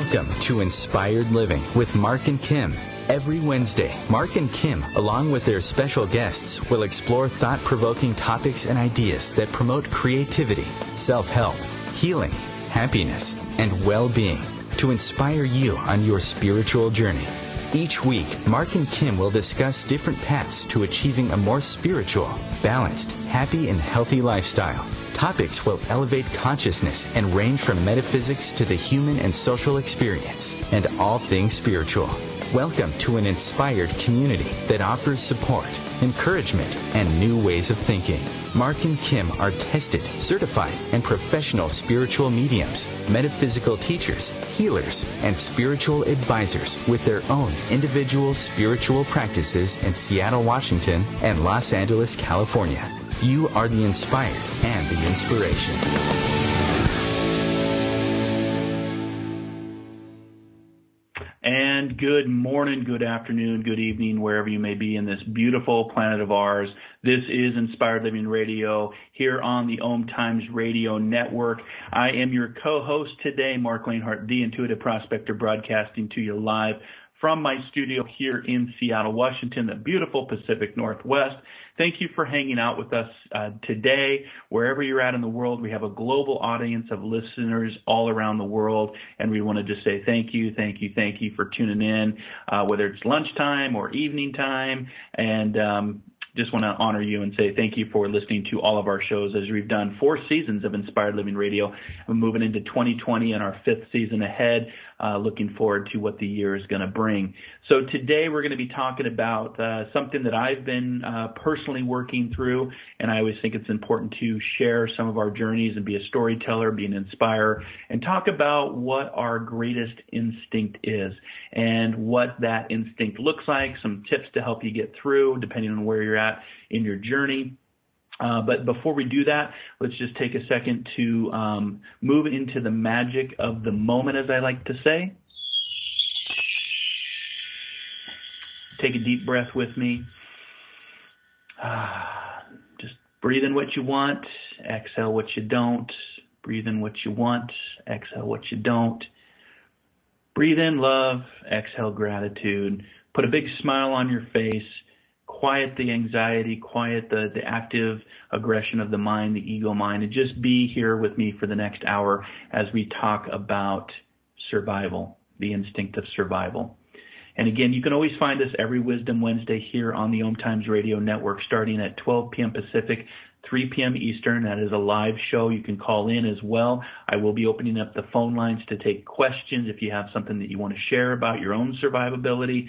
Welcome to Inspired Living with Marc and Kim. Every Wednesday, Marc and Kim, along with their special guests, will explore thought-provoking topics and ideas that promote creativity, self-help, healing, happiness, and well-being to inspire you on your spiritual journey. Each week, Marc and Kim will discuss different paths to achieving a more spiritual, balanced, happy, and healthy lifestyle. Topics will elevate consciousness and range from metaphysics to the human and social experience, and all things spiritual. Welcome to an inspired community that offers support, encouragement, and new ways of thinking. Marc and Kim are tested, certified, and professional spiritual mediums, metaphysical teachers, healers, and spiritual advisors with their own individual spiritual practices in Seattle, Washington, and Los Angeles, California. You are the inspired and the inspiration. And good morning, good afternoon, good evening, wherever you may be in this beautiful planet of ours. This is Inspired Living Radio here on the OMTimes Radio Network. I am your co-host today, Marc Lainhart, the Intuitive Prospector, broadcasting to you live from my studio here in Seattle, Washington, the beautiful Pacific Northwest. Thank you for hanging out with us today. Wherever you're at in the world, we have a global audience of listeners all around the world, and we want to just say thank you for tuning in, whether it's lunchtime or evening time, and just want to honor you and say thank you for listening to all of our shows as we've done 4 seasons of Inspired Living Radio. We're moving into 2020 and our 5th season ahead. Looking forward to what the year is going to bring. So today we're going to be talking about something that I've been personally working through, and I always think it's important to share some of our journeys and be a storyteller, be an inspirer, and talk about what our greatest instinct is and what that instinct looks like, some tips to help you get through depending on where you're at in your journey. But before we do that, let's just take a second to move into the magic of the moment, as I like to say. Take a deep breath with me. Just breathe in what you want, exhale what you don't. Breathe in what you want, exhale what you don't. Breathe in love, exhale gratitude. Put a big smile on your face. Quiet the anxiety, quiet the active aggression of the mind, the ego mind, and just be here with me for the next hour as we talk about survival, the instinct of survival. And again, you can always find us every Wisdom Wednesday here on the OMTimes Radio Network starting at 12 p.m. Pacific, 3 p.m. Eastern. That is a live show. You can call in as well. I will be opening up the phone lines to take questions if you have something that you want to share about your own survivability,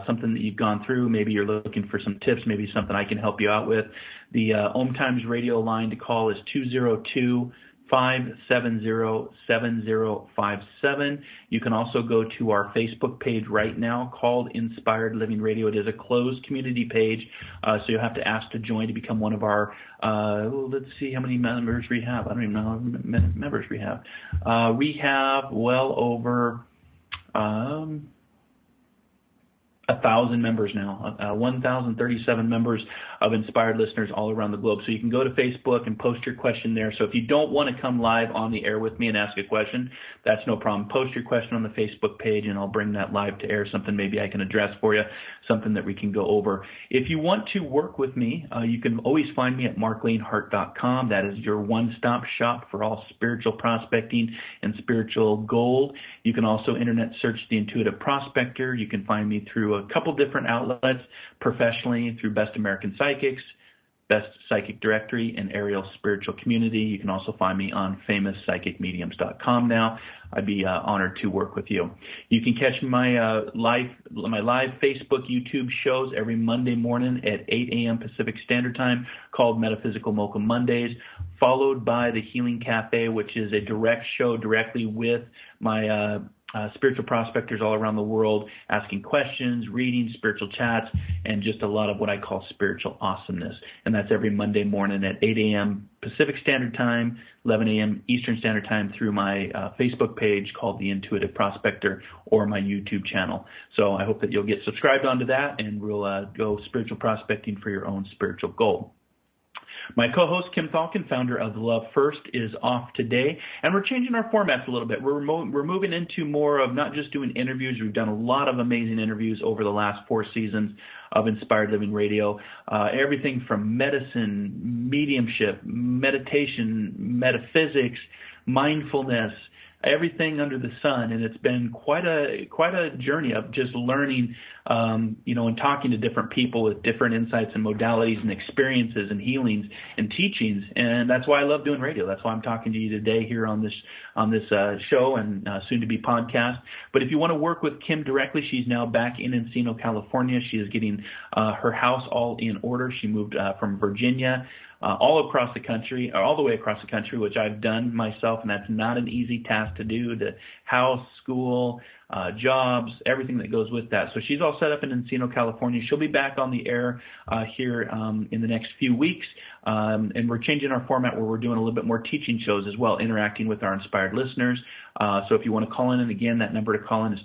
something that you've gone through. Maybe you're looking for some tips, maybe something I can help you out with. The OMTimes Radio line to call is 202-570-7057. You can also go to our Facebook page right now called Inspired Living Radio. It is a closed community page, so you'll have to ask to join to become one of our, let's see how many members we have. I don't even know how many members we have. We have well over 1,000 members now, 1,037 members of inspired listeners all around the globe. So you can go to Facebook and post your question there. So if you don't want to come live on the air with me and ask a question, that's no problem. Post your question on the Facebook page and I'll bring that live to air, something maybe I can address for you, something that we can go over. If you want to work with me, you can always find me at marclainhart.com. That is your one-stop shop for all spiritual prospecting and spiritual gold. You can also internet search the Intuitive Prospector. You can find me through a couple different outlets, professionally through Best American Psychics, Best Psychic Directory, and Ariel Spiritual Community. You can also find me on famouspsychicmediums.com now. I'd be honored to work with you. You can catch my live Facebook, YouTube shows every Monday morning at 8 a.m. Pacific Standard Time called Metaphysical Mocha Mondays, followed by the Healing Cafe, which is a direct show directly with my spiritual prospectors all around the world, asking questions, reading, spiritual chats, and just a lot of what I call spiritual awesomeness. And that's every Monday morning at 8 a.m. Pacific Standard Time, 11 a.m. Eastern Standard Time through my Facebook page called The Intuitive Prospector or my YouTube channel. So I hope that you'll get subscribed onto that and we'll go spiritual prospecting for your own spiritual goal. My co-host, Kim Thalken, founder of Love First, is off today, and we're changing our formats a little bit. We're moving into more of not just doing interviews. We've done a lot of amazing interviews over the last 4 seasons of Inspired Living Radio. Everything from medicine, mediumship, meditation, metaphysics, mindfulness, everything under the sun, and it's been quite a journey of just learning, and talking to different people with different insights and modalities and experiences and healings and teachings, and that's why I love doing radio. That's why I'm talking to you today here on this show and soon to be podcast. But if you want to work with Kim directly, she's now back in Encino, California. She is getting her house all in order. She moved from Virginia. All the way across the country, which I've done myself, and that's not an easy task to do, the house, school, jobs, everything that goes with that. So she's all set up in Encino, California. She'll be back on the air here in the next few weeks, and we're changing our format where we're doing a little bit more teaching shows as well, interacting with our inspired listeners. So if you want to call in, and again, that number to call in is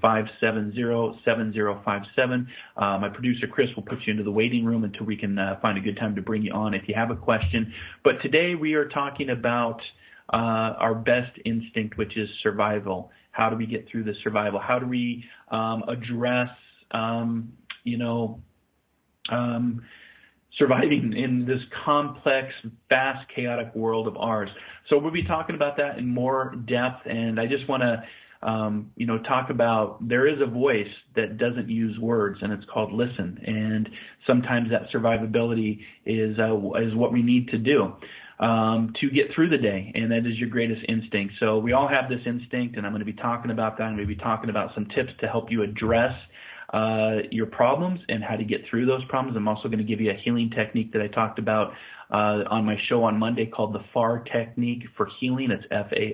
202-570-7057. My producer, Chris, will put you into the waiting room until we can find a good time to bring you on if you have a question. But today we are talking about our best instinct, which is survival. How do we get through the survival? How do we address, surviving in this complex, vast, chaotic world of ours? So we'll be talking about that in more depth, and I just want to, talk about there is a voice that doesn't use words, and it's called listen. And sometimes that survivability is what we need to do to get through the day, and that is your greatest instinct. So we all have this instinct, and I'm going to be talking about that. I'm going to be talking about some tips to help you address your problems and how to get through those problems. I'm also going to give you a healing technique that I talked about on my show on Monday called the FAR technique for healing. It's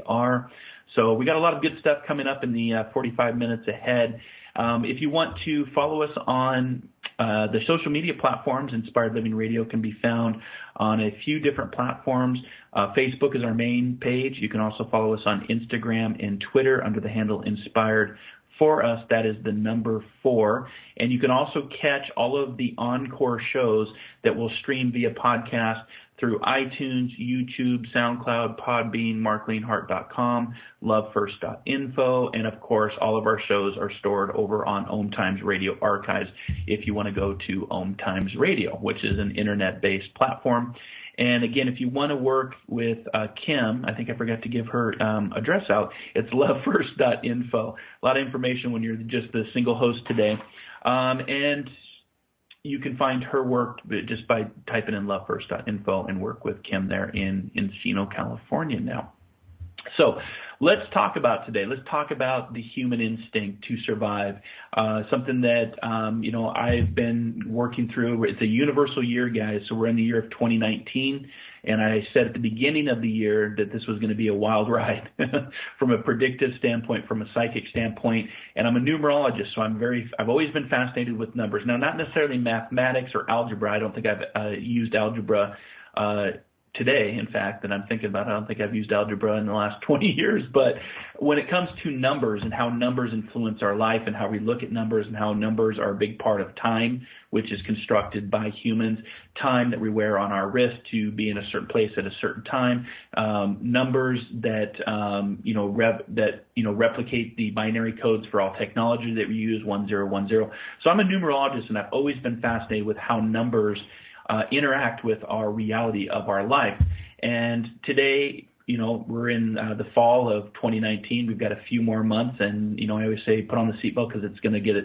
FAR. So we got a lot of good stuff coming up in the 45 minutes ahead. If you want to follow us on the social media platforms, Inspired Living Radio can be found on a few different platforms. Facebook is our main page. You can also follow us on Instagram and Twitter under the handle Inspired For Us. That is the number 4. And you can also catch all of the encore shows that will stream via podcast through iTunes, YouTube, SoundCloud, Podbean, marclainhart.com, lovefirst.info, and of course, all of our shows are stored over on OMTimes Radio Archives if you want to go to OMTimes Radio, which is an internet-based platform. And again, if you want to work with Kim, I think I forgot to give her address out. It's lovefirst.info. A lot of information when you're just the single host today. And you can find her work just by typing in lovefirst.info and work with Kim there in Encino, California now. So let's talk about today. Let's talk about the human instinct to survive, something that, I've been working through. It's a universal year, guys, so we're in the year of 2019. And I said at the beginning of the year that this was going to be a wild ride from a predictive standpoint, from a psychic standpoint. And I'm a numerologist, so I've always been fascinated with numbers. Now, not necessarily mathematics or algebra. I don't think I've used algebra today, in fact, that I'm thinking about. I don't think I've used algebra in the last 20 years. But when it comes to numbers and how numbers influence our life and how we look at numbers and how numbers are a big part of time, which is constructed by humans, time that we wear on our wrist to be in a certain place at a certain time, numbers that, replicate the binary codes for all technology that we use, 1010. So I'm a numerologist, and I've always been fascinated with how numbers interact with our reality of our life. And today, we're in the fall of 2019. We've got a few more months, and, I always say put on the seatbelt because it's going to get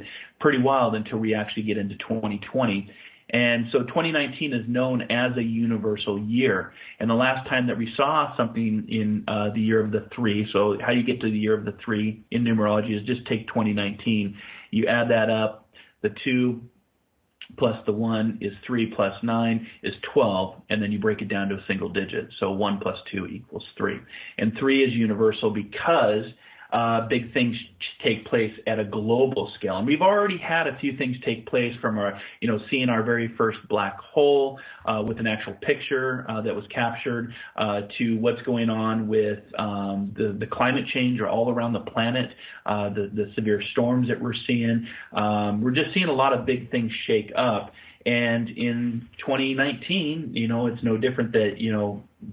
pretty wild until we actually get into 2020. And so 2019 is known as a universal year. And the last time that we saw something in the year of the 3, so how you get to the year of the 3 in numerology is just take 2019. You add that up, the 2 plus the 1 is 3 plus 9 is 12, and then you break it down to a single digit. So 1 plus 2 equals 3. And 3 is universal because big things take place at a global scale. And we've already had a few things take place from our, seeing our very first black hole with an actual picture that was captured to what's going on with the climate change all around the planet, the severe storms that we're seeing. We're just seeing a lot of big things shake up. And in 2019, it's no different that,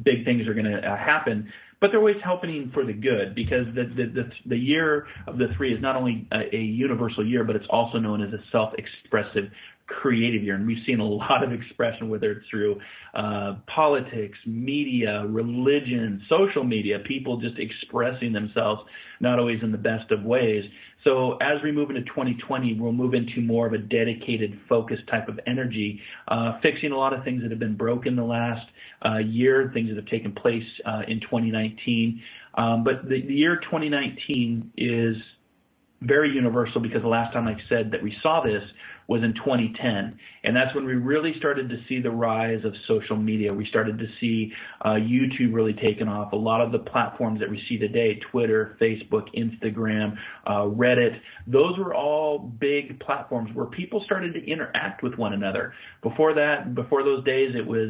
big things are going to happen, but they're always happening for the good, because the year of the three is not only a universal year, but it's also known as a self-expressive creative year. And we've seen a lot of expression, whether it's through politics, media, religion, social media, people just expressing themselves, not always in the best of ways. So as we move into 2020, we'll move into more of a dedicated, focused type of energy, fixing a lot of things that have been broken the last year, things that have taken place in 2019. But the year 2019 is very universal, because the last time I said that we saw this was in 2010, and that's when we really started to see the rise of social media. We started to see YouTube really taking off. A lot of the platforms that we see today, Twitter, Facebook, Instagram, Reddit, those were all big platforms where people started to interact with one another. Before those days, it was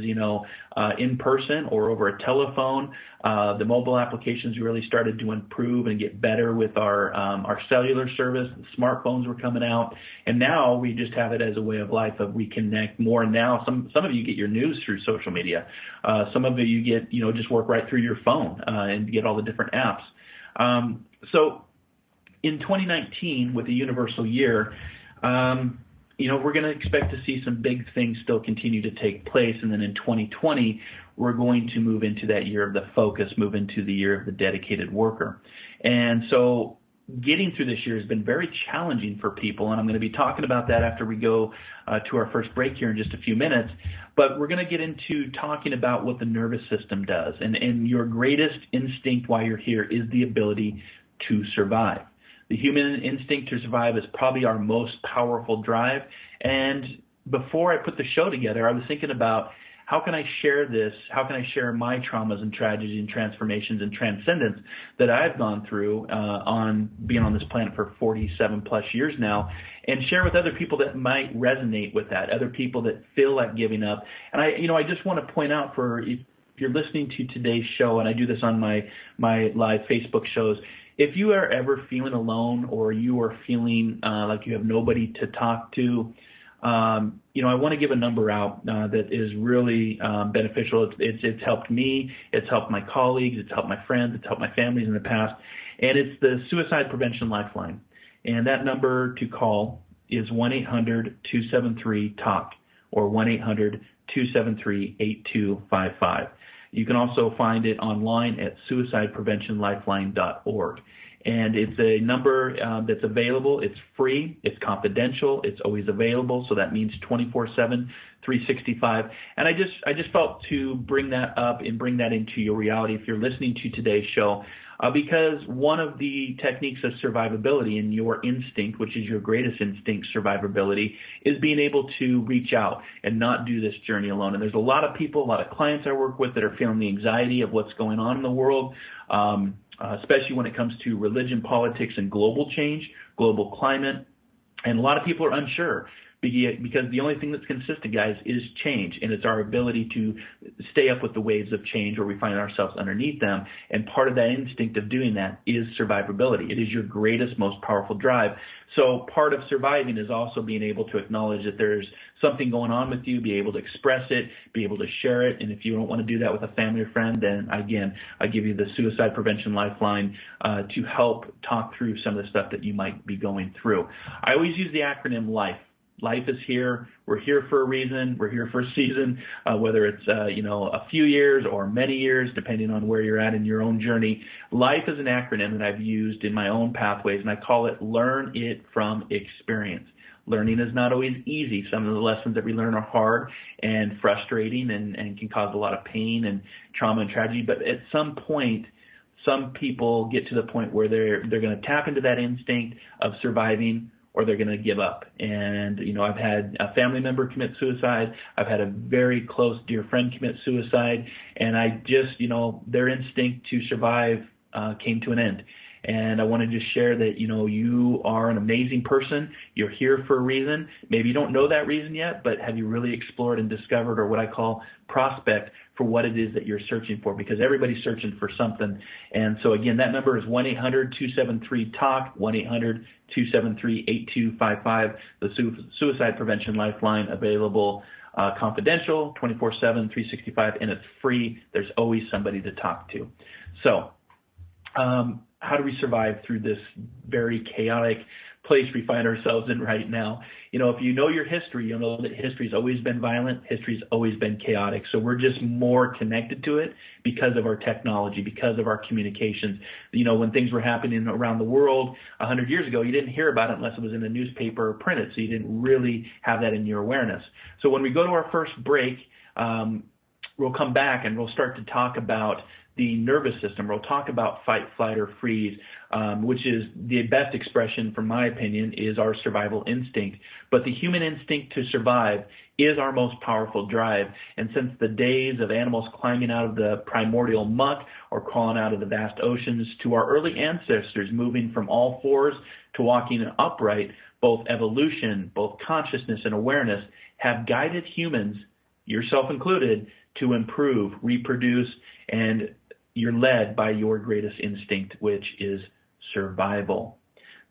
in person or over a telephone. The mobile applications really started to improve and get better with our cellular service. The smartphones were coming out, and now we just have it as a way of life. We connect more. And now some of you get your news through social media. Some of you get just work right through your phone and get all the different apps. So in 2019, with the universal year, we're going to expect to see some big things still continue to take place. And then in 2020, we're going to move into that year of the focus, move into the year of the dedicated worker. And so getting through this year has been very challenging for people, and I'm going to be talking about that after we go to our first break here in just a few minutes. But we're going to get into talking about what the nervous system does. And your greatest instinct while you're here is the ability to survive. The human instinct to survive is probably our most powerful drive. And before I put the show together, I was thinking about, how can I share this? How can I share my traumas and tragedies and transformations and transcendence that I've gone through on being on this planet for 47 plus years now, and share with other people that might resonate with that, other people that feel like giving up. And I just want to point out, if you're listening to today's show, and I do this on my live Facebook shows, if you are ever feeling alone, or you are feeling like you have nobody to talk to, I want to give a number out that is really beneficial. It's helped me. It's helped my colleagues. It's helped my friends. It's helped my families in the past. And it's the Suicide Prevention Lifeline. And that number to call is 1-800-273-TALK, or 1-800-273-8255. You can also find it online at suicidepreventionlifeline.org. And it's a number that's available. It's free. It's confidential. It's always available. So that means 24/7, 365. And I just felt to bring that up and bring that into your reality if you're listening to today's show, because one of the techniques of survivability in your instinct, which is your greatest instinct, survivability, is being able to reach out and not do this journey alone. And there's a lot of people, a lot of clients I work with that are feeling the anxiety of what's going on in the world, especially when it comes to religion, politics, and global change, global climate. And a lot of people are unsure, because the only thing that's consistent, guys, is change. And it's our ability to stay up with the waves of change, where we find ourselves underneath them. And part of that instinct of doing that is survivability. It is your greatest, most powerful drive. So part of surviving is also being able to acknowledge that there's something going on with you, be able to express it, be able to share it. And if you don't want to do that with a family or friend, then again, I give you the Suicide Prevention Lifeline to help talk through some of the stuff that you might be going through. I always use the acronym LIFE. Life is here. We're here for a reason. We're here for a season, whether it's a few years or many years, depending on where you're at in your own journey. Life is an acronym that I've used in my own pathways, and I call it Learn It From Experience. Learning is not always easy. Some of the lessons that we learn are hard and frustrating and can cause a lot of pain and trauma and tragedy. But at some point, some people get to the point where they're going to tap into that instinct of surviving, or they're going to give up. And, I've had a family member commit suicide. I've had a very close, dear friend commit suicide. And I just, their instinct to survive came to an end. And I want to just share that, you are an amazing person. You're here for a reason. Maybe you don't know that reason yet, but have you really explored and discovered, or what I call prospect, for what it is that you're searching for? Because everybody's searching for something. And so, again, that number is 1-800-273-TALK, 1-800-273-8255, the Suicide Prevention Lifeline, available confidential, 24/7, 365, and it's free. There's always somebody to talk to. So how do we survive through this very chaotic place we find ourselves in right now? If you know your history, you'll know that history's always been violent. History's always been chaotic. So we're just more connected to it because of our technology, because of our communications. When things were happening around the world 100 years ago, you didn't hear about it unless it was in a newspaper or printed, so you didn't really have that in your awareness. So when we go to our first break, we'll come back and we'll start to talk about the nervous system. We'll talk about fight, flight, or freeze, which is the best expression, from my opinion, is our survival instinct. But the human instinct to survive is our most powerful drive. And since the days of animals climbing out of the primordial muck or crawling out of the vast oceans to our early ancestors moving from all fours to walking upright, both evolution, both consciousness and awareness have guided humans, yourself included, to improve, reproduce, and you're led by your greatest instinct, which is survival.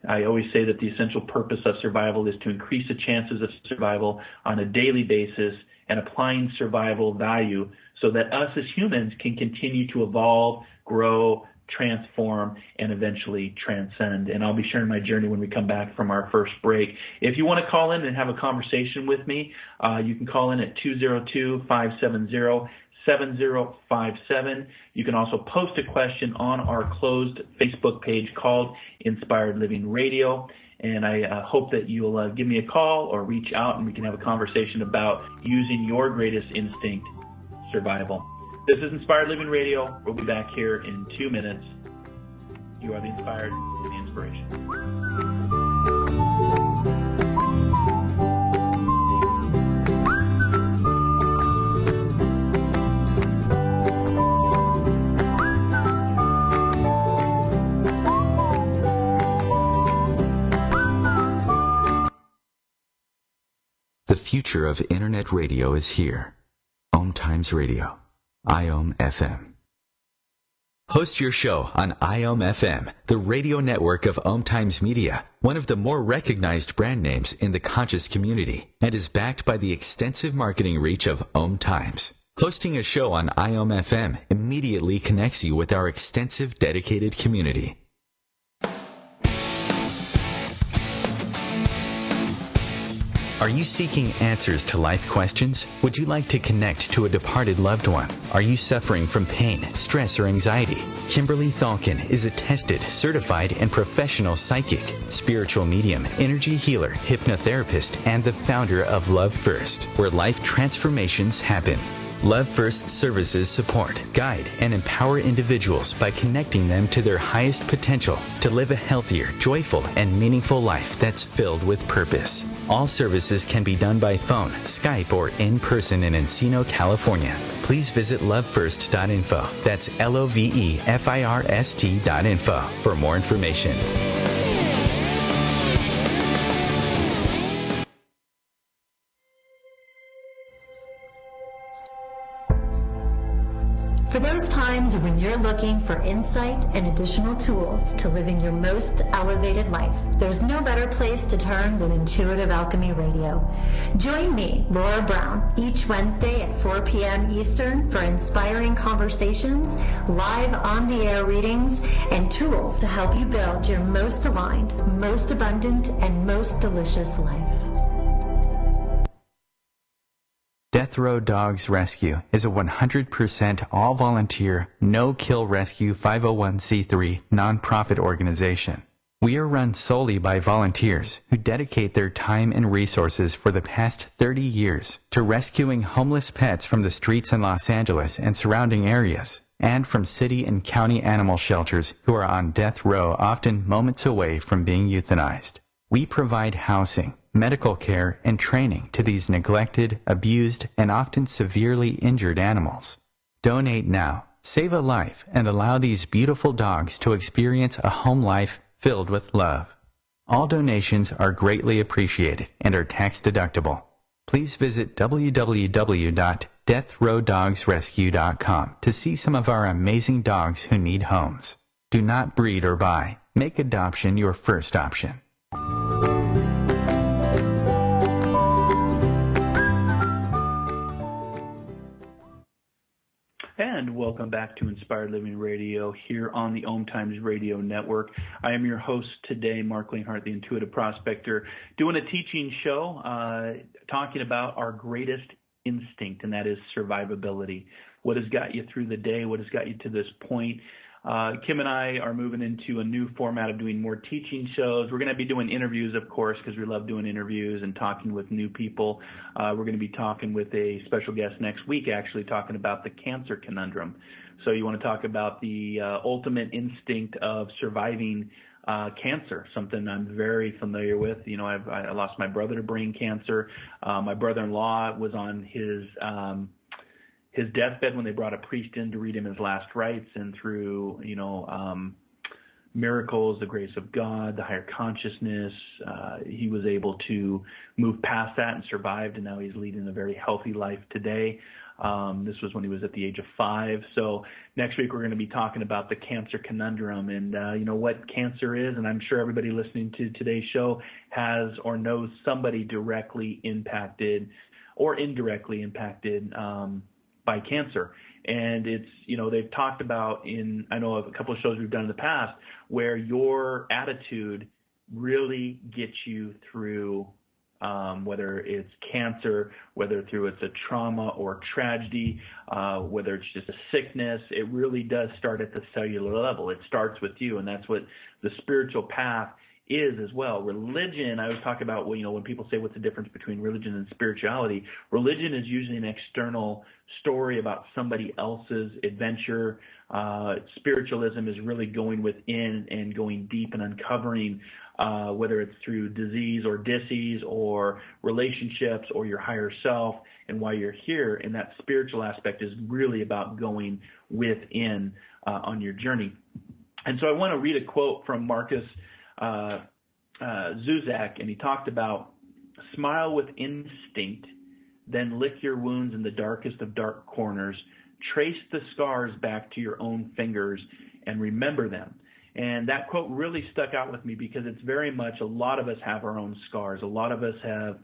I always say that the essential purpose of survival is to increase the chances of survival on a daily basis and applying survival value so that us as humans can continue to evolve, grow, transform, and eventually transcend. And I'll be sharing my journey when we come back from our first break. If you want to call in and have a conversation with me, you can call in at 202-570-7057. You can also post a question on our closed Facebook page called Inspired Living Radio. And I hope that you'll give me a call or reach out and we can have a conversation about using your greatest instinct, survival. This is Inspired Living Radio. We'll be back here in 2 minutes. You are the inspired, the inspiration. The future of Internet radio is here. OMTimes Radio. IOM FM. Host your show on IOM FM, the radio network of OMTimes Media, one of the more recognized brand names in the conscious community, and is backed by the extensive marketing reach of OMTimes. Hosting a show on IOM FM immediately connects you with our extensive dedicated community. Are you seeking answers to life questions? Would you like to connect to a departed loved one? Are you suffering from pain, stress, or anxiety? Kimberly Thalkin is a tested, certified, and professional psychic, spiritual medium, energy healer, hypnotherapist, and the founder of Love First, where life transformations happen. Love First services support, guide, and empower individuals by connecting them to their highest potential to live a healthier, joyful, and meaningful life that's filled with purpose. All services can be done by phone, Skype, or in person in Encino, California. Please visit lovefirst.info. That's LOVEFIRST.info for more information. For those times when you're looking for insight and additional tools to living your most elevated life, there's no better place to turn than Intuitive Alchemy Radio. Join me, Laura Brown, each Wednesday at 4 p.m. Eastern for inspiring conversations, live on-the-air readings, and tools to help you build your most aligned, most abundant, and most delicious life. Death Row Dogs Rescue is a 100% all-volunteer, no-kill rescue 501c3 nonprofit organization. We are run solely by volunteers who dedicate their time and resources for the past 30 years to rescuing homeless pets from the streets in Los Angeles and surrounding areas, and from city and county animal shelters who are on death row, often moments away from being euthanized. We provide housing, medical care, and training to these neglected, abused, and often severely injured animals. Donate now Save a life and allow these beautiful dogs to experience a home life filled with love. All donations are greatly appreciated and are tax deductible. Please visit www.deathrowdogsrescue.com to see some of our amazing dogs who need homes. Do not breed or buy. Make adoption your first option. And welcome back to Inspired Living Radio here on the OMTimes Radio Network. I am your host today, Marc Lainhart, the Intuitive Prospector, doing a teaching show talking about our greatest instinct, and that is survivability. What has got you through the day? What has got you to this point? Kim and I are moving into a new format of doing more teaching shows. We're going to be doing interviews, of course, because we love doing interviews and talking with new people. We're going to be talking with a special guest next week, actually talking about the cancer conundrum. So you want to talk about the ultimate instinct of surviving cancer, something I'm very familiar with. You know, I lost my brother to brain cancer. My brother-in-law was on his deathbed when they brought a priest in to read him his last rites, and through, miracles, the grace of God, the higher consciousness, he was able to move past that and survived, and now he's leading a very healthy life today. This was when he was at the age of 5. So next week we're going to be talking about the cancer conundrum and, what cancer is. And I'm sure everybody listening to today's show has or knows somebody directly impacted or indirectly impacted by cancer. And it's, they've talked about I know of a couple of shows we've done in the past where your attitude really gets you through, whether it's cancer, whether through it's a trauma or tragedy, whether it's just a sickness. It really does start at the cellular level. It starts with you, and that's what the spiritual path is as well. Religion, I always talk about, when people say what's the difference between religion and spirituality, religion is usually an external story about somebody else's adventure. Spiritualism is really going within and going deep and uncovering, whether it's through disease or disease or relationships or your higher self and why you're here. And that spiritual aspect is really about going within on your journey. And so I want to read a quote from Marcus Zuzak, and he talked about smile with instinct, then lick your wounds in the darkest of dark corners, trace the scars back to your own fingers, and remember them. And that quote really stuck out with me because it's very much, a lot of us have our own scars. A lot of us have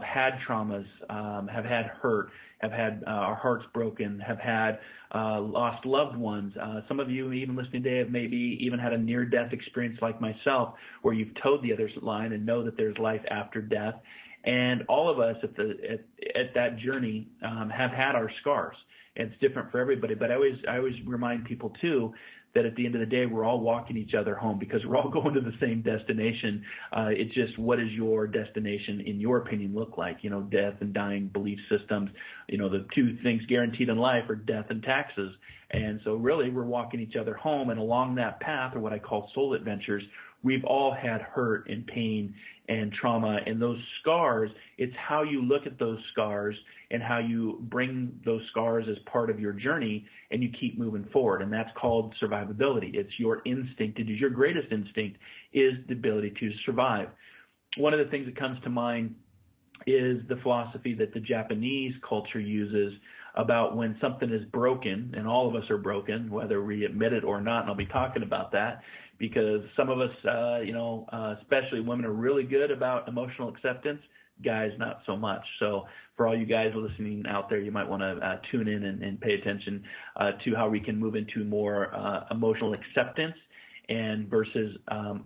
had traumas, have had hurt, have had our hearts broken, have had lost loved ones. Some of you even listening today have maybe even had a near-death experience like myself where you've towed the other line and know that there's life after death. And all of us at that journey have had our scars. It's different for everybody, but I always remind people too that at the end of the day, we're all walking each other home because we're all going to the same destination. It's just, what does your destination, in your opinion, look like? Death and dying belief systems. The two things guaranteed in life are death and taxes. And so really, we're walking each other home. And along that path, or what I call soul adventures, we've all had hurt and pain and trauma. And those scars, it's how you look at those scars and how you bring those scars as part of your journey, and you keep moving forward. And that's called survivability. It's your instinct. It is your greatest instinct, is the ability to survive. One of the things that comes to mind is the philosophy that the Japanese culture uses about when something is broken, and all of us are broken, whether we admit it or not, and I'll be talking about that, because some of us, especially women, are really good about emotional acceptance, guys not so much. So for all you guys listening out there, you might want to tune in and pay attention to how we can move into more emotional acceptance and versus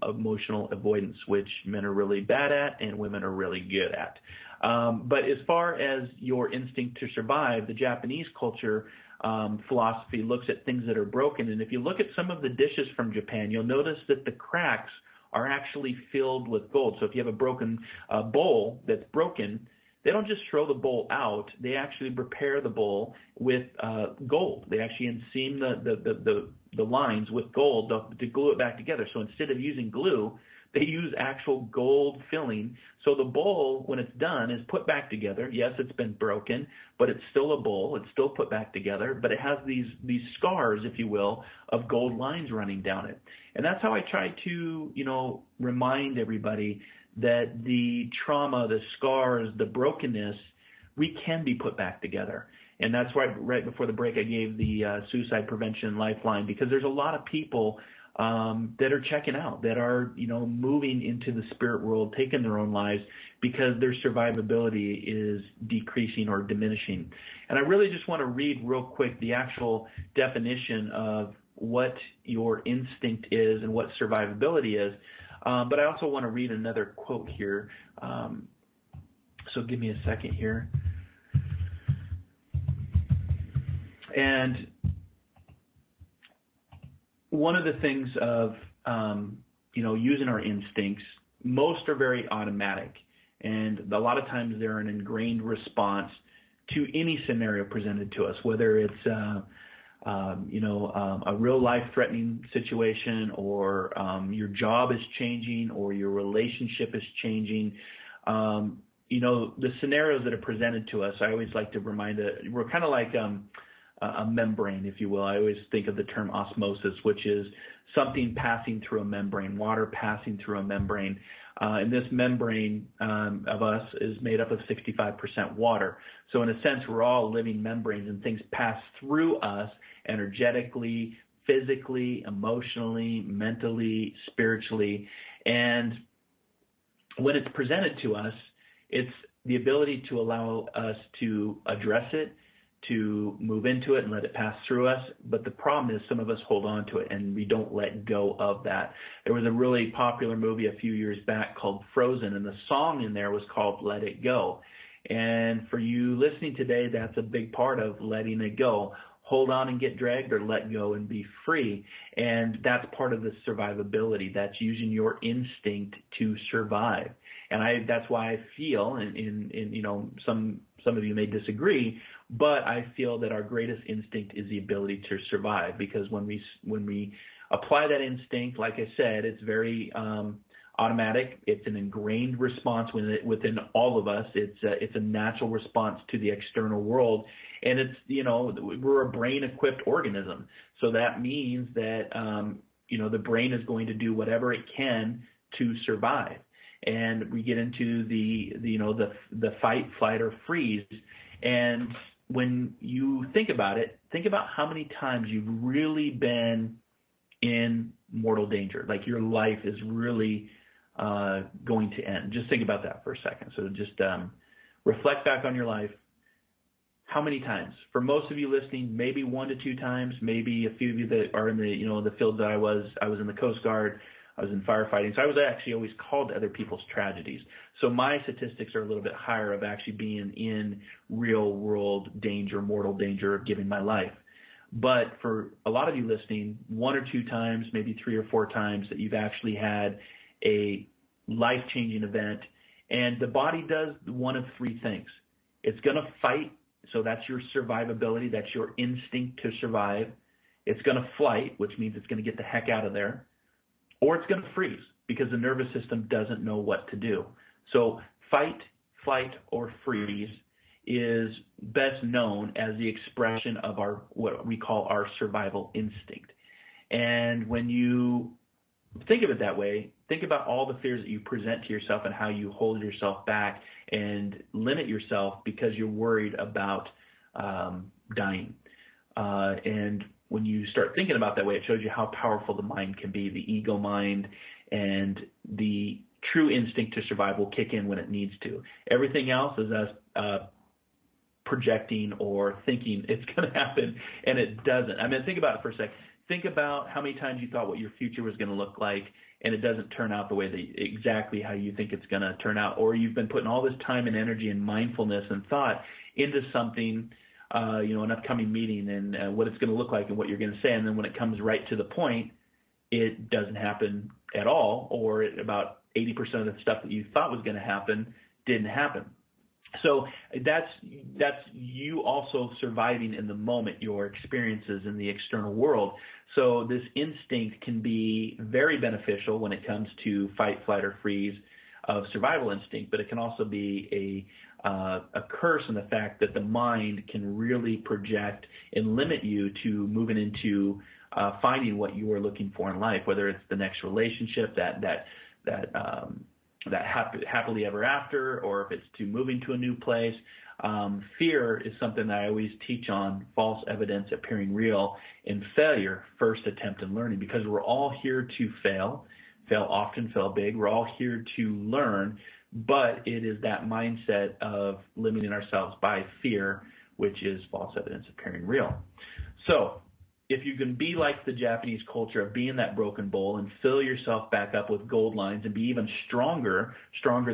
emotional avoidance, which men are really bad at and women are really good at. But as far as your instinct to survive, the Japanese culture philosophy looks at things that are broken. And if you look at some of the dishes from Japan, you'll notice that the cracks are actually filled with gold. So if you have a broken bowl that's broken, they don't just throw the bowl out. They actually repair the bowl with gold. They actually inseam the lines with gold to glue it back together. So instead of using glue, they use actual gold filling. So the bowl, when it's done, is put back together. Yes, it's been broken, but it's still a bowl. It's still put back together, but it has these scars, if you will, of gold lines running down it. And that's how I try to, remind everybody that the trauma, the scars, the brokenness, we can be put back together. And that's why right before the break I gave the suicide prevention lifeline, because there's a lot of people that are checking out, that are, moving into the spirit world, taking their own lives because their survivability is decreasing or diminishing. And I really just want to read real quick the actual definition of what your instinct is and what survivability is. But I also want to read another quote here. So give me a second here. And one of the things of, using our instincts, most are very automatic. And a lot of times they're an ingrained response to any scenario presented to us, whether it's, a real life-threatening situation, or your job is changing, or your relationship is changing. The scenarios that are presented to us, I always like to remind that we're kind of like a membrane, if you will. I always think of the term osmosis, which is something passing through a membrane, water passing through a membrane. And this membrane of us is made up of 65% water. So in a sense, we're all living membranes, and things pass through us energetically, physically, emotionally, mentally, spiritually. And when it's presented to us, it's the ability to allow us to address it, to move into it and let it pass through us. But the problem is some of us hold on to it and we don't let go of that. There was a really popular movie a few years back called Frozen, and the song in there was called Let It Go. And for you listening today, that's a big part of letting it go. Hold on and get dragged, or let go and be free. And that's part of the survivability. That's using your instinct to survive. And that's why I feel, and some of you may disagree, but I feel that our greatest instinct is the ability to survive, because when we apply that instinct, like I said, it's very automatic. It's an ingrained response within all of us. It's a natural response to the external world, and it's we're a brain-equipped organism. So that means that the brain is going to do whatever it can to survive. And we get into the fight, flight, or freeze. And when you think about it, think about how many times you've really been in mortal danger, like your life is really going to end. Just think about that for a second. So just reflect back on your life. How many times? For most of you listening, maybe 1 to 2 times. Maybe a few of you that are in the field that I was in the Coast Guard. I was in firefighting, so I was actually always called to other people's tragedies. So my statistics are a little bit higher of actually being in real world danger, mortal danger of giving my life. But for a lot of you listening, 1 or 2 times, maybe 3 or 4 times that you've actually had a life-changing event, and the body does one of 3 things. It's going to fight, so that's your survivability, that's your instinct to survive. It's going to flight, which means it's going to get the heck out of there. Or it's going to freeze, because the nervous system doesn't know what to do. So fight, flight, or freeze is best known as the expression of what we call our survival instinct. And when you think of it that way, think about all the fears that you present to yourself and how you hold yourself back and limit yourself because you're worried about dying. And when you start thinking about that way, it shows you how powerful the mind can be. The ego mind and the true instinct to survive will kick in when it needs to. Everything else is us projecting or thinking it's going to happen, and it doesn't. I mean, think about it for a sec. Think about how many times you thought what your future was going to look like, and it doesn't turn out the way exactly how you think it's going to turn out. Or you've been putting all this time and energy and mindfulness and thought into something, an upcoming meeting and what it's going to look like and what you're going to say. And then when it comes right to the point, it doesn't happen at all, or about 80% of the stuff that you thought was going to happen didn't happen. So that's you also surviving in the moment, your experiences in the external world. So this instinct can be very beneficial when it comes to fight, flight, or freeze of survival instinct, but it can also be a curse in the fact that the mind can really project and limit you to moving into finding what you are looking for in life, whether it's the next relationship, that happily ever after, or if it's to moving to a new place. Fear is something that I always teach on: false evidence appearing real, and failure, first attempt in learning, because we're all here to fail often, fail big. We're all here to learn, but it is that mindset of limiting ourselves by fear, which is false evidence appearing real. So if you can be like the Japanese culture of being that broken bowl and fill yourself back up with gold lines and be even stronger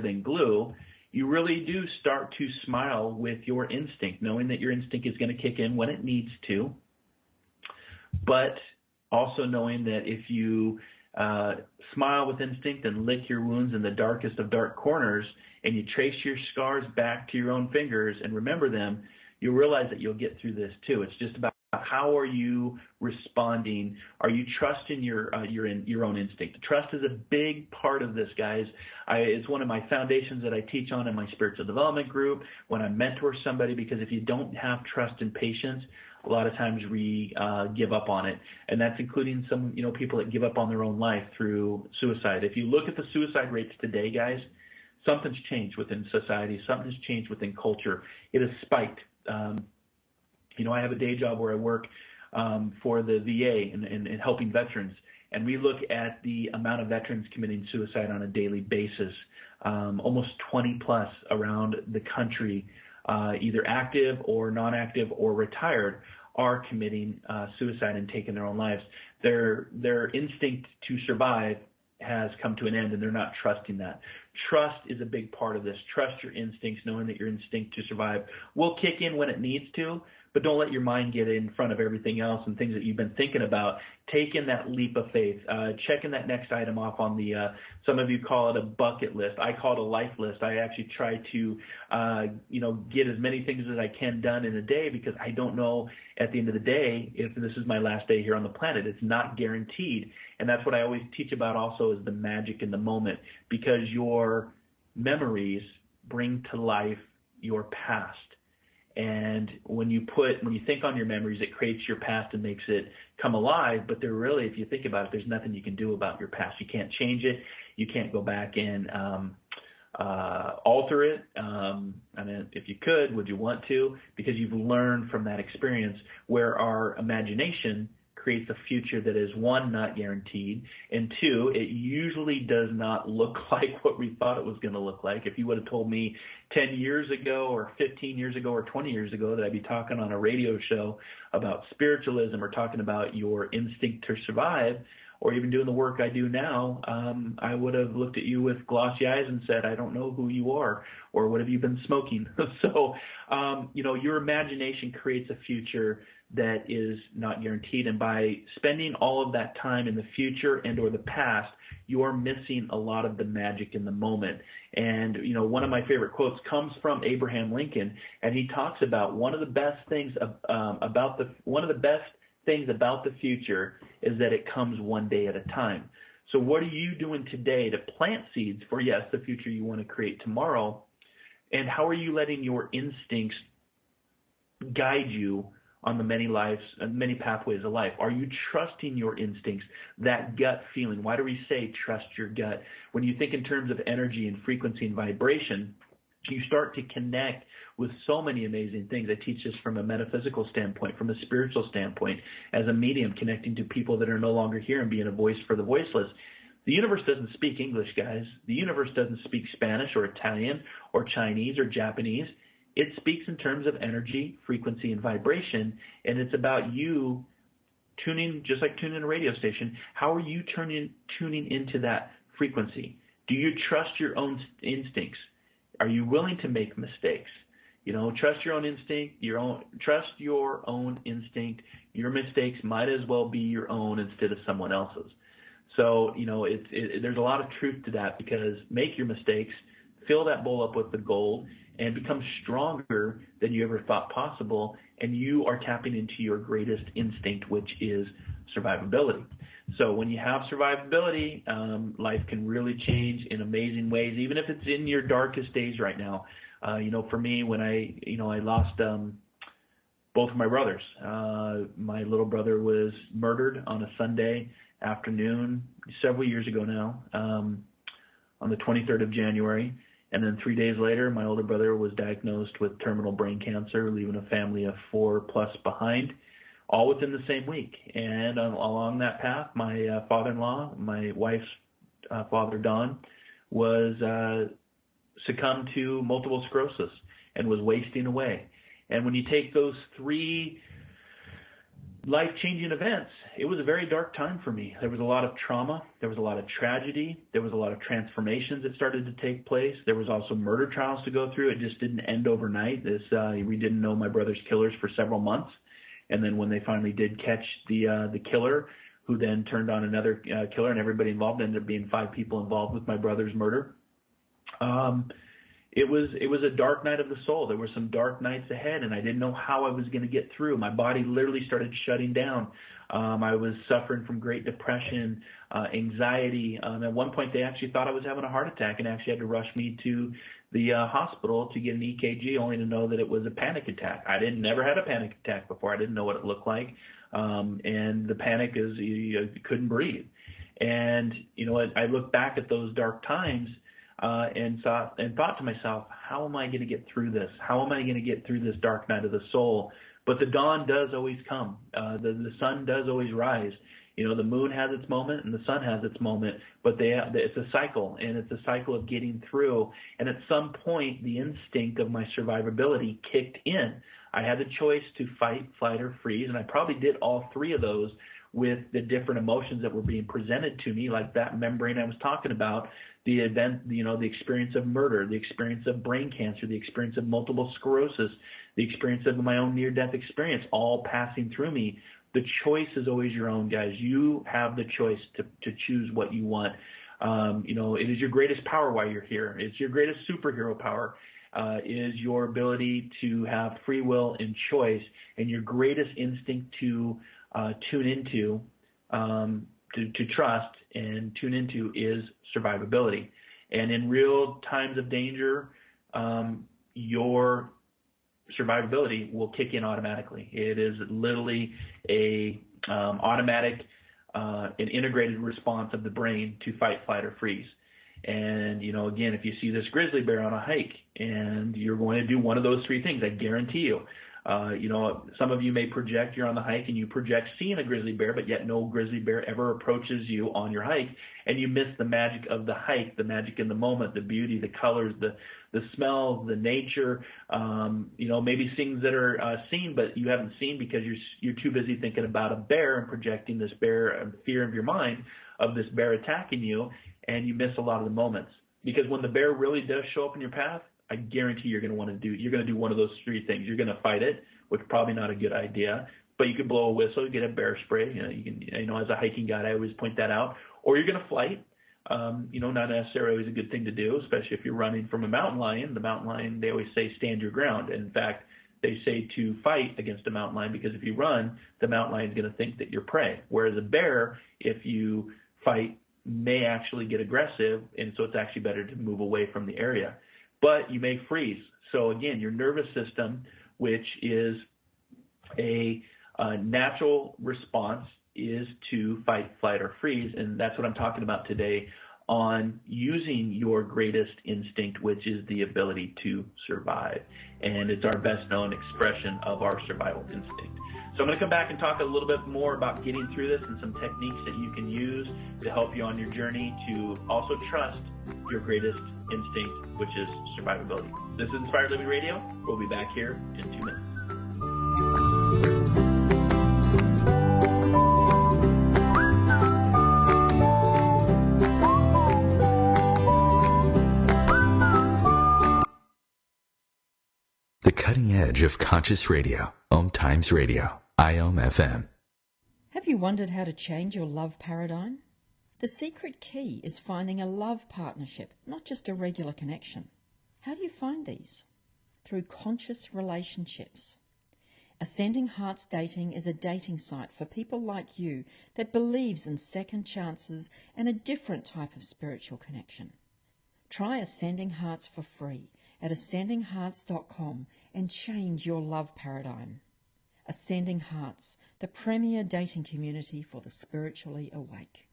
than glue, you really do start to smile with your instinct, knowing that your instinct is going to kick in when it needs to, but also knowing that if you smile with instinct and lick your wounds in the darkest of dark corners, and you trace your scars back to your own fingers and remember them, you'll realize that you'll get through this too. It's just about how are you responding? Are you trusting your own instinct? Trust is a big part of this, guys. It's one of my foundations that I teach on in my spiritual development group when I mentor somebody, because if you don't have trust and patience, a lot of times we give up on it, and that's including some people that give up on their own life through suicide. If you look at the suicide rates today, guys, something's changed within society. Something's changed within culture. It has spiked. I have a day job where I work for the VA and helping veterans, and we look at the amount of veterans committing suicide on a daily basis, almost 20 plus around the country, either active or non-active or retired, are committing suicide and taking their own lives. Their instinct to survive has come to an end, and they're not trusting that. Trust is a big part of this. Trust your instincts, knowing that your instinct to survive will kick in when it needs to, but don't let your mind get in front of everything else and things that you've been thinking about. Take in that leap of faith, checking that next item off on the, some of you call it a bucket list. I call it a life list. I actually try to, get as many things as I can done in a day, because I don't know at the end of the day if this is my last day here on the planet. It's not guaranteed. And that's what I always teach about also, is the magic in the moment, because your memories bring to life your past. And when you think on your memories, it creates your past and makes it come alive. But there really, if you think about it, there's nothing you can do about your past. You can't change it. You can't go back and alter it. If you could, would you want to? Because you've learned from that experience, where our imagination creates a future that is, one, not guaranteed, and two, it usually does not look like what we thought it was going to look like. If you would have told me 10 years ago or 15 years ago or 20 years ago that I'd be talking on a radio show about spiritualism or talking about your instinct to survive, or even doing the work I do now, I would have looked at you with glossy eyes and said, I don't know who you are, or what have you been smoking? So, your imagination creates a future that is not guaranteed. And by spending all of that time in the future and or the past, you are missing a lot of the magic in the moment. And, one of my favorite quotes comes from Abraham Lincoln, and he talks about one of the best things about the future is that it comes one day at a time. So what are you doing today to plant seeds for, yes, the future you want to create tomorrow? And how are you letting your instincts guide you on the many pathways of life? Are you trusting your instincts, that gut feeling? Why do we say trust your gut? When you think in terms of energy and frequency and vibration, you start to connect with so many amazing things. I teach this from a metaphysical standpoint, from a spiritual standpoint, as a medium, connecting to people that are no longer here and being a voice for the voiceless. The universe doesn't speak English, guys. The universe doesn't speak Spanish or Italian or Chinese or Japanese. It speaks in terms of energy, frequency, and vibration, and it's about you tuning, just like tuning a radio station. How are you tuning into that frequency? Do you trust your own instincts? Are you willing to make mistakes? Trust your own instinct. Trust your own instinct. Your mistakes might as well be your own instead of someone else's. So, there's a lot of truth to that, because make your mistakes, fill that bowl up with the gold, and become stronger than you ever thought possible, and you are tapping into your greatest instinct, which is survivability. So when you have survivability, life can really change in amazing ways, even if it's in your darkest days right now. For me, when I lost both of my brothers. My little brother was murdered on a Sunday afternoon several years ago now, on the 23rd of January. And then 3 days later, my older brother was diagnosed with terminal brain cancer, leaving a family of 4+ behind, all within the same week. And along that path, my father-in-law, my wife's father, Don, was succumbed to multiple sclerosis and was wasting away. And when you take those 3 life-changing events, it was a very dark time for me. There was a lot of trauma. There was a lot of tragedy. There was a lot of transformations that started to take place. There was also murder trials to go through. It just didn't end overnight. We didn't know my brother's killers for several months. And then when they finally did catch the killer, who then turned on another killer, and everybody involved, ended up being 5 people involved with my brother's murder. It was a dark night of the soul. There were some dark nights ahead, and I didn't know how I was going to get through. My body literally started shutting down. I was suffering from great depression, anxiety. At one point, they actually thought I was having a heart attack and actually had to rush me to the hospital to get an EKG, only to know that it was a panic attack. I never had a panic attack before. I didn't know what it looked like. And the panic is you couldn't breathe. And, I look back at those dark times and thought to myself, how am I going to get through this? How am I going to get through this dark night of the soul? But the dawn does always come. The sun does always rise. The moon has its moment and the sun has its moment, but it's a cycle, and it's a cycle of getting through. And at some point, the instinct of my survivability kicked in. I had the choice to fight, flight, or freeze, and I probably did all 3 of those with the different emotions that were being presented to me, like that membrane I was talking about, the event, the experience of murder, the experience of brain cancer, the experience of multiple sclerosis, the experience of my own near-death experience, all passing through me. The choice is always your own, guys. You have the choice to choose what you want. It is your greatest power while you're here. It's your greatest superhero power, is your ability to have free will and choice, and your greatest instinct to tune into, to trust and tune into is survivability. And in real times of danger, your survivability will kick in automatically. It is literally a automatic an integrated response of the brain to fight, flight, or freeze. And, again, if you see this grizzly bear on a hike and you're going to do one of those 3 things, I guarantee you, some of you may project you're on the hike and you project seeing a grizzly bear, but yet no grizzly bear ever approaches you on your hike, and you miss the magic of the hike, the magic in the moment, the beauty, the colors, the smells, the nature, maybe things that are seen but you haven't seen because you're too busy thinking about a bear and projecting this bear and fear of your mind of this bear attacking you, and you miss a lot of the moments. Because when the bear really does show up in your path, I guarantee you're going to do one of those 3 things. You're going to fight it, which is probably not a good idea, but you can blow a whistle, get a bear spray. You can, as a hiking guide, I always point that out. Or you're going to flight. Not necessarily always a good thing to do, especially if you're running from a mountain lion. The mountain lion, they always say, stand your ground. And in fact, they say to fight against a mountain lion because if you run, the mountain lion is going to think that you're prey. Whereas a bear, if you fight, may actually get aggressive, and so it's actually better to move away from the area. But you may freeze. So again, your nervous system, which is a natural response, is to fight, flight, or freeze. And that's what I'm talking about today on using your greatest instinct, which is the ability to survive. And it's our best known expression of our survival instinct. So I'm going to come back and talk a little bit more about getting through this and some techniques that you can use to help you on your journey to also trust your greatest instinct, which is survivability. This is Inspired Living Radio. We'll be back here in 2 minutes. The cutting edge of conscious radio, OMTimes Radio, IOM FM. Have you wondered how to change your love paradigm? The secret key is finding a love partnership, not just a regular connection. How do you find these? through conscious relationships. Ascending Hearts Dating is a dating site for people like you that believes in second chances and a different type of spiritual connection. Try Ascending Hearts for free at ascendinghearts.com and change your love paradigm. Ascending Hearts, the premier dating community for the spiritually awake.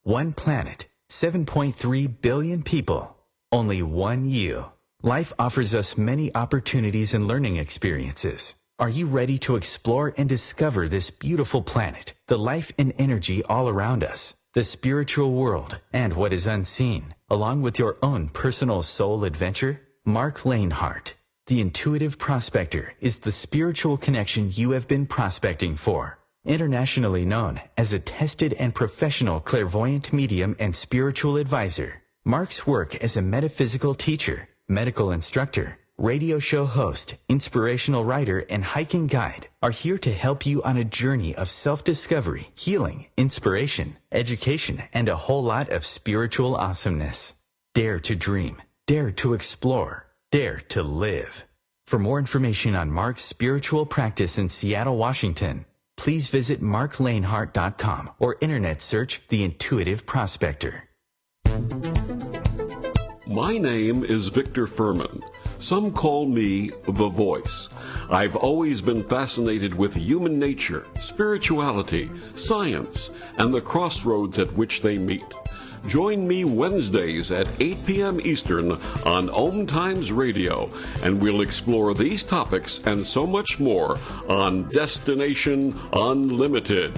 One planet, 7.3 billion people, only one you. Life offers us many opportunities and learning experiences. Are you ready to explore and discover this beautiful planet, the life and energy all around us, the spiritual world, and what is unseen, along with your own personal soul adventure? Marc Lainhart, the intuitive prospector, is the spiritual connection you have been prospecting for. Internationally known as a tested and professional clairvoyant medium and spiritual advisor, Marc's work as a metaphysical teacher, medical instructor, radio show host, inspirational writer, and hiking guide are here to help you on a journey of self-discovery, healing, inspiration, education, and a whole lot of spiritual awesomeness. Dare to dream. Dare to explore. Dare to live. For more information on Marc's spiritual practice in Seattle, Washington, please visit marclainhart.com or internet search The Intuitive Prospector. My name is Victor Furman. Some call me the Voice. I've always been fascinated with human nature, spirituality, science, and the crossroads at which they meet. Join me Wednesdays at 8 p.m. Eastern on OMTimes Radio, and we'll explore these topics and so much more on Destination Unlimited.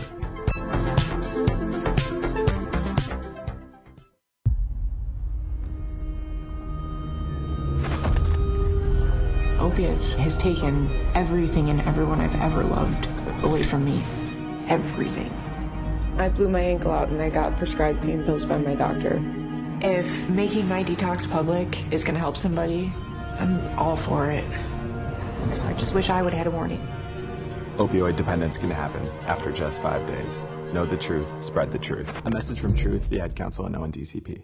Opiates has taken everything and everyone I've ever loved away from me. Everything. I blew my ankle out and I got prescribed pain pills by my doctor. If making my detox public is going to help somebody, I'm all for it. I just wish I would have had a warning. Opioid dependence can happen after just 5 days. Know the truth, spread the truth. A message from Truth, the Ad Council, and ONDCP.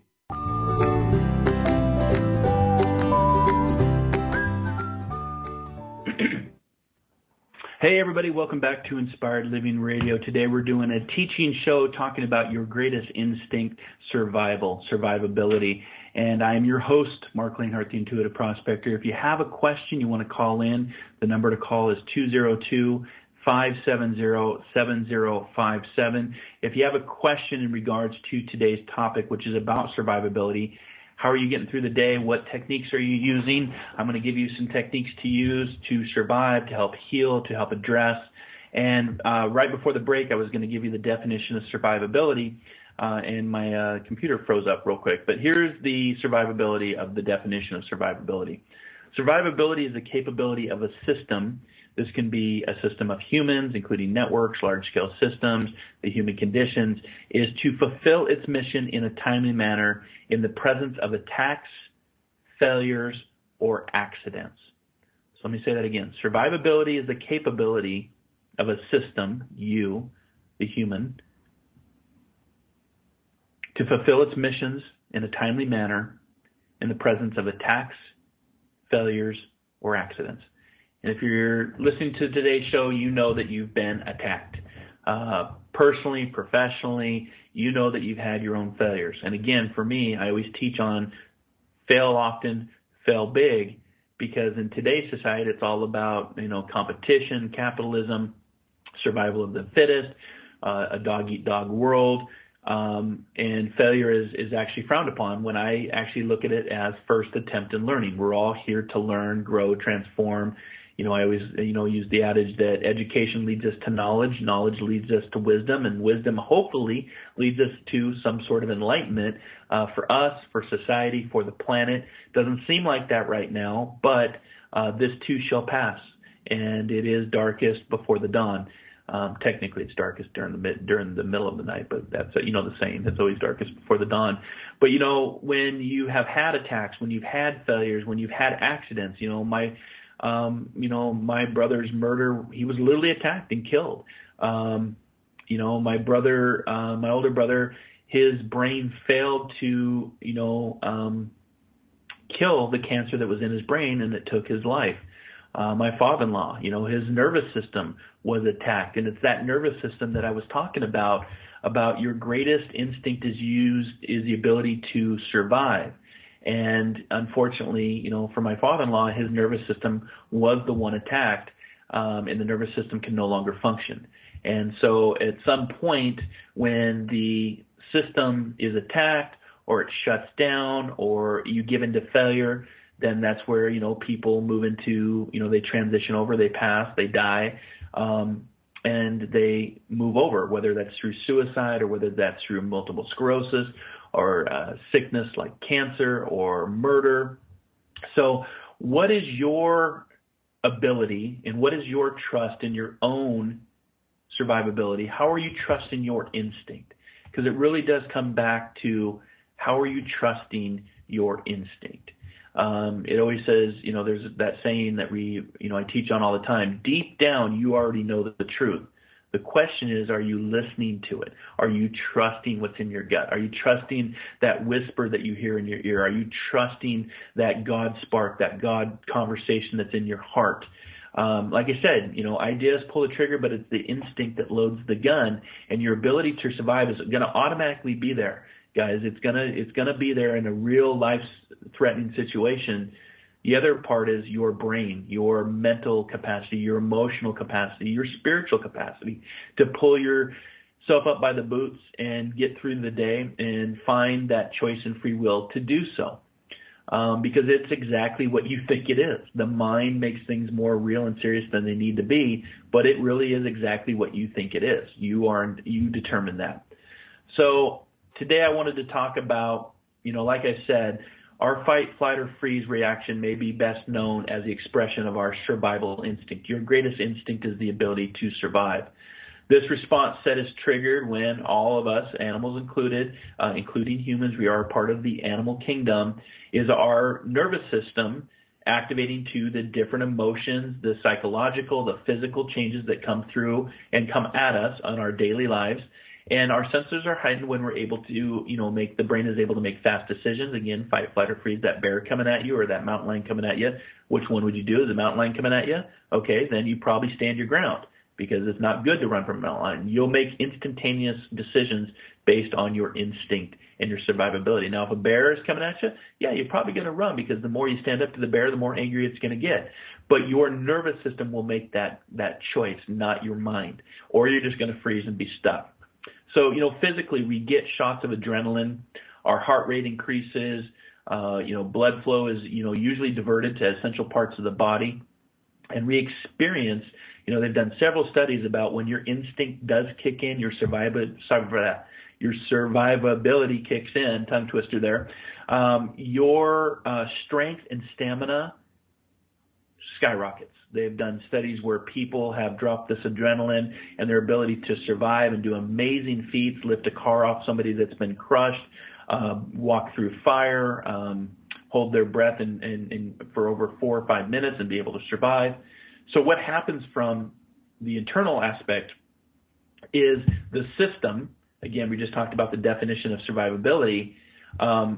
Hey everybody, welcome back to Inspired Living Radio. Today we're doing a teaching show talking about your greatest instinct, survivability. And I am your host, Marc Lainhart, the Intuitive Prospector. If you have a question you want to call in, the number to call is 202-570-7057. If you have a question in regards to today's topic, which is about survivability, how are you getting through the day? What techniques are you using? I'm going to give you some techniques to use to survive, to help heal, to help address. And right before the break, I was going to give you the definition of survivability, and my computer froze up real quick. But here's the survivability of the definition of survivability. Survivability is the capability of a system. This can be a system of humans, including networks, large-scale systems, the human conditions, is to fulfill its mission in a timely manner in the presence of attacks, failures, or accidents. So let me say that again. Survivability is the capability of a system, you, the human, to fulfill its missions in a timely manner in the presence of attacks, failures, or accidents. And if you're listening to today's show, you know that you've been attacked. Personally, professionally, you know that you've had your own failures. And again, for me, I always teach on fail often, fail big, because in today's society, it's all about, competition, capitalism, survival of the fittest, a dog-eat-dog world. And failure is actually frowned upon when I actually look at it as first attempt in learning. We're all here to learn, grow, transform. I always, use the adage that education leads us to knowledge, knowledge leads us to wisdom, and wisdom hopefully leads us to some sort of enlightenment for us, for society, for the planet. Doesn't seem like that right now, but this too shall pass, and it is darkest before the dawn. Technically, it's darkest during the middle of the night, but that's the saying. It's always darkest before the dawn. But when you have had attacks, when you've had failures, when you've had accidents, my brother's murder, he was literally attacked and killed. My older brother, his brain failed to, kill the cancer that was in his brain, and it took his life. My father-in-law, his nervous system was attacked. And it's that nervous system that I was talking about your greatest instinct is the ability to survive. And unfortunately, for my father-in-law, his nervous system was the one attacked, and the nervous system can no longer function. And so at some point when the system is attacked or it shuts down or you give into failure, then that's where, people move into, they transition over, they pass, they die, and they move over, whether that's through suicide or whether that's through multiple sclerosis or sickness like cancer or murder. So what is your ability and what is your trust in your own survivability? How are you trusting your instinct? Because it really does come back to how are you trusting your instinct? It always says, there's that saying that I teach on all the time, deep down, you already know the truth. The question is, are you listening to it? Are you trusting what's in your gut? Are you trusting that whisper that you hear in your ear? Are you trusting that God spark, that God conversation that's in your heart? Like I said, ideas pull the trigger, but it's the instinct that loads the gun, and your ability to survive is going to automatically be there. Guys, it's gonna be there in a real life-threatening situation. The other part is your brain, your mental capacity, your emotional capacity, your spiritual capacity to pull yourself up by the boots and get through the day and find that choice and free will to do so. Because it's exactly what you think it is. The mind makes things more real and serious than they need to be, but it really is exactly what you think it is. You determine that. So today I wanted to talk about, like I said, our fight, flight, or freeze reaction may be best known as the expression of our survival instinct. Your greatest instinct is the ability to survive. This response set is triggered when all of us, animals included, including humans, we are a part of the animal kingdom, is our nervous system activating to the different emotions, the psychological, the physical changes that come through and come at us on our daily lives. And our sensors are heightened when we're able to, the brain is able to make fast decisions. Again, fight, flight, or freeze, that bear coming at you or that mountain lion coming at you. Which one would you do? Is a mountain lion coming at you? Okay, then you probably stand your ground because it's not good to run from a mountain lion. You'll make instantaneous decisions based on your instinct and your survivability. Now, if a bear is coming at you, yeah, you're probably going to run because the more you stand up to the bear, the more angry it's going to get. But your nervous system will make that choice, not your mind. Or you're just going to freeze and be stuck. So, physically, we get shots of adrenaline, our heart rate increases, blood flow is, usually diverted to essential parts of the body. And we experience, they've done several studies about when your instinct does kick in, your survivability kicks in, tongue twister there, your strength and stamina skyrockets. They've done studies where people have dropped this adrenaline and their ability to survive and do amazing feats, lift a car off somebody that's been crushed, walk through fire, hold their breath for over 4 or 5 minutes and be able to survive. So what happens from the internal aspect is the system, again, we just talked about the definition of survivability,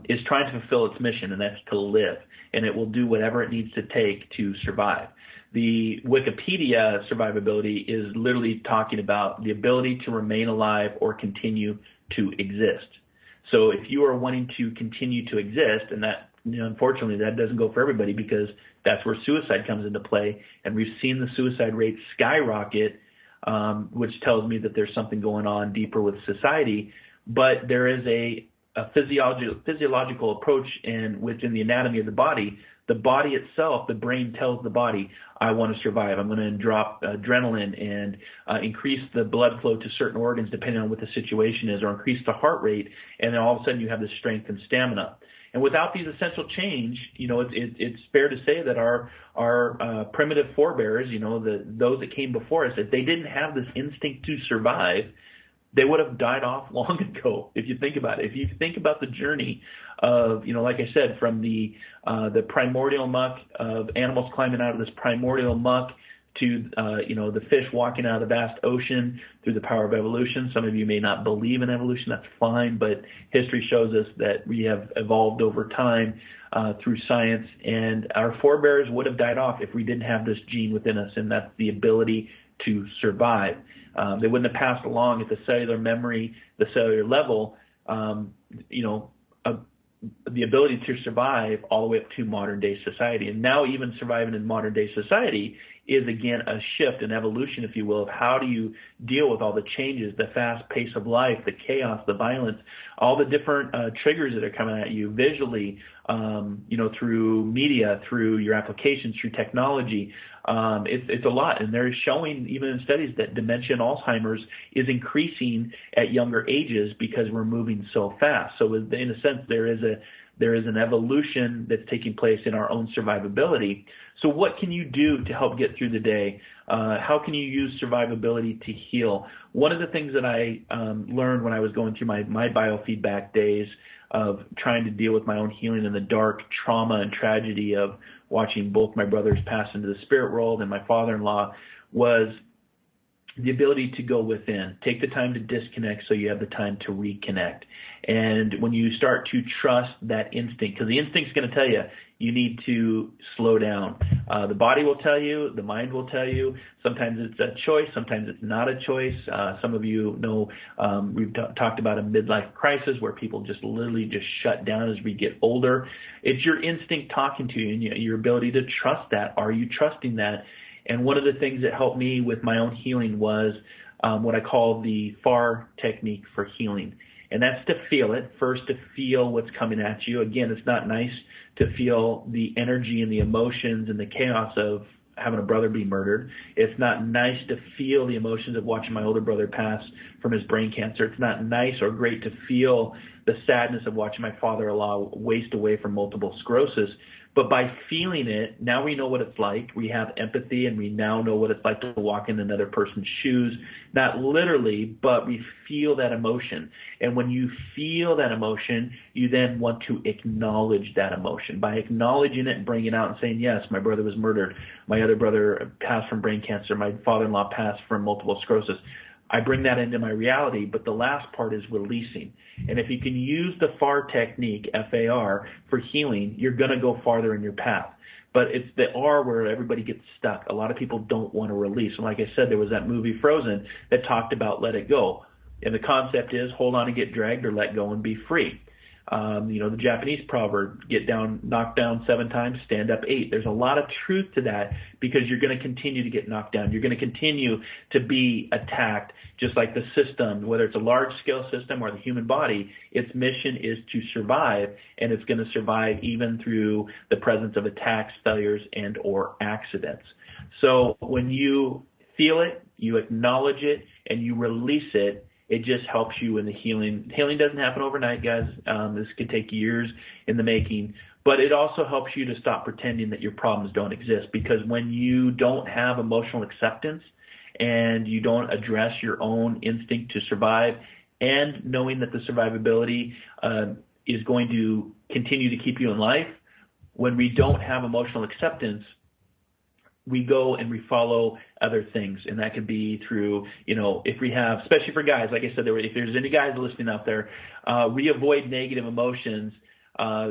is trying to fulfill its mission, and that's to live. And it will do whatever it needs to take to survive. The Wikipedia survivability is literally talking about the ability to remain alive or continue to exist. So if you are wanting to continue to exist, and that, unfortunately, that doesn't go for everybody because that's where suicide comes into play, and we've seen the suicide rate skyrocket, which tells me that there's something going on deeper with society. But there is a physiological approach within the anatomy of the body itself, the brain tells the body, I want to survive. I'm going to drop adrenaline and increase the blood flow to certain organs depending on what the situation is, or increase the heart rate, and then all of a sudden you have the strength and stamina. And without these essential change, it's fair to say that our primitive forebears, those that came before us, if they didn't have this instinct to survive, they would have died off long ago, if you think about it. If you think about the journey of, like I said, from the primordial muck of animals climbing out of this primordial muck to the fish walking out of the vast ocean through the power of evolution. Some of you may not believe in evolution. That's fine, but history shows us that we have evolved over time through science, and our forebears would have died off if we didn't have this gene within us, and that's the ability to survive. They wouldn't have passed along at the cellular memory, the cellular level, the ability to survive all the way up to modern day society. And now even surviving in modern day society is again a shift, an evolution, if you will, of how do you deal with all the changes, the fast pace of life, the chaos, the violence, all the different triggers that are coming at you visually, through media, through your applications, through technology. It's a lot, and they're showing even in studies that dementia and Alzheimer's is increasing at younger ages because we're moving so fast. So in a sense, there is an evolution that's taking place in our own survivability. So what can you do to help get through the day? How can you use survivability to heal? One of the things that I learned when I was going through my biofeedback days of trying to deal with my own healing and the dark trauma and tragedy of watching both my brothers pass into the spirit world and my father-in-law was the ability to go within, take the time to disconnect so you have the time to reconnect. And when you start to trust that instinct, because the instinct's going to tell you, you need to slow down. The body will tell you, the mind will tell you. Sometimes it's a choice, sometimes it's not a choice. Some of you know we've talked about a midlife crisis where people just literally just shut down as we get older. It's your instinct talking to you and your ability to trust that. Are you trusting that? And one of the things that helped me with my own healing was what I call the FAR technique for healing. And that's to feel it. First, to feel what's coming at you. Again, it's not nice to feel the energy and the emotions and the chaos of having a brother be murdered. It's not nice to feel the emotions of watching my older brother pass from his brain cancer. It's not nice or great to feel the sadness of watching my father-in-law waste away from multiple sclerosis. But by feeling it, now we know what it's like. We have empathy, and we now know what it's like to walk in another person's shoes. Not literally, but we feel that emotion. And when you feel that emotion, you then want to acknowledge that emotion. By acknowledging it and bringing it out and saying, yes, my brother was murdered. My other brother passed from brain cancer. My father-in-law passed from multiple sclerosis. I bring that into my reality, but the last part is releasing. And if you can use the FAR technique, F-A-R, for healing, you're going to go farther in your path. But it's the R where everybody gets stuck. A lot of people don't want to release. And like I said, there was that movie Frozen that talked about let it go. And the concept is hold on and get dragged or let go and be free. The Japanese proverb, knocked down 7 times, stand up 8. There's a lot of truth to that because you're going to continue to get knocked down. You're going to continue to be attacked, just like the system, whether it's a large-scale system or the human body, its mission is to survive, and it's going to survive even through the presence of attacks, failures, and or accidents. So when you feel it, you acknowledge it, and you release it, it just helps you in the healing. Healing doesn't happen overnight, guys. This could take years in the making. But it also helps you to stop pretending that your problems don't exist, because when you don't have emotional acceptance and you don't address your own instinct to survive and knowing that the survivability is going to continue to keep you in life, when we don't have emotional acceptance, we go and we follow other things, and that could be through, if we have, especially for guys, like I said, if there's any guys listening out there, we avoid negative emotions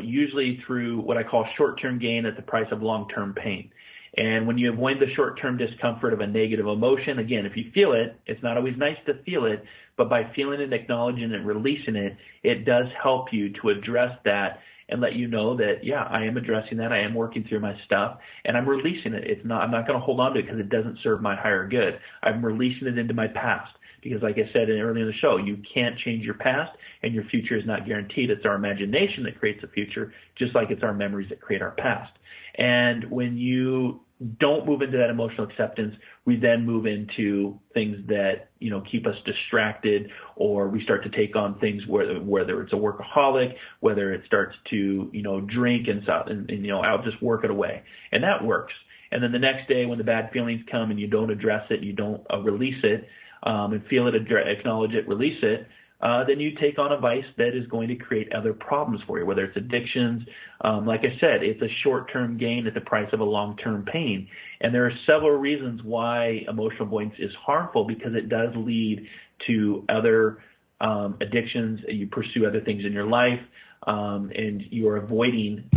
usually through what I call short-term gain at the price of long-term pain. And when you avoid the short-term discomfort of a negative emotion, again, if you feel it, it's not always nice to feel it, but by feeling it, acknowledging it, releasing it, it does help you to address that and let you know that, yeah, I am addressing that. I am working through my stuff, and I'm releasing it. I'm not going to hold on to it because it doesn't serve my higher good. I'm releasing it into my past because, like I said earlier in the show, you can't change your past, and your future is not guaranteed. It's our imagination that creates a future, just like it's our memories that create our past. And when you don't move into that emotional acceptance, we then move into things that, keep us distracted, or we start to take on things whether it's a workaholic, whether it starts to, drink and I'll just work it away. And that works. And then the next day when the bad feelings come and you don't address it, you don't release it, and feel it, acknowledge it, release it, then you take on a vice that is going to create other problems for you, whether it's addictions. Like I said, it's a short-term gain at the price of a long-term pain. And there are several reasons why emotional avoidance is harmful, because it does lead to other addictions. You pursue other things in your life, and you're avoiding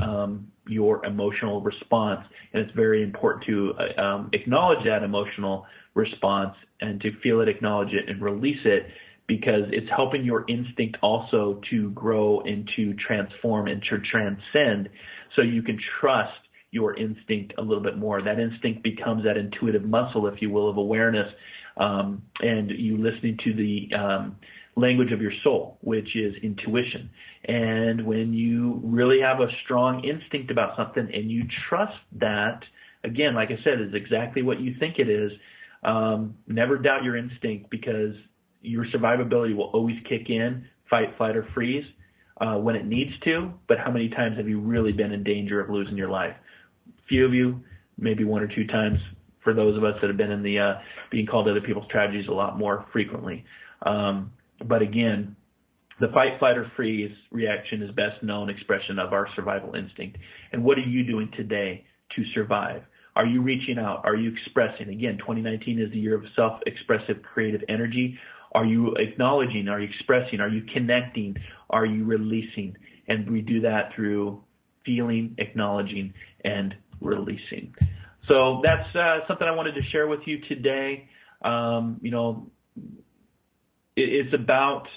your emotional response. And it's very important to acknowledge that emotional response and to feel it, acknowledge it, and release it, because it's helping your instinct also to grow and to transform and to transcend, so you can trust your instinct a little bit more. That instinct becomes that intuitive muscle, if you will, of awareness, and you listening to the language of your soul, which is intuition. And when you really have a strong instinct about something and you trust that, again, like I said, is exactly what you think it is, never doubt your instinct, because your survivability will always kick in, fight, flight, or freeze when it needs to. But how many times have you really been in danger of losing your life? Few of you, maybe one or two times. For those of us that have been in the being called other people's tragedies a lot more frequently. But again, the fight, flight, or freeze reaction is best known expression of our survival instinct. And what are you doing today to survive? Are you reaching out? Are you expressing? Again, 2019 is the year of self-expressive creative energy. Are you acknowledging? Are you expressing? Are you connecting? Are you releasing? And we do that through feeling, acknowledging, and releasing. So that's something I wanted to share with you today. It's about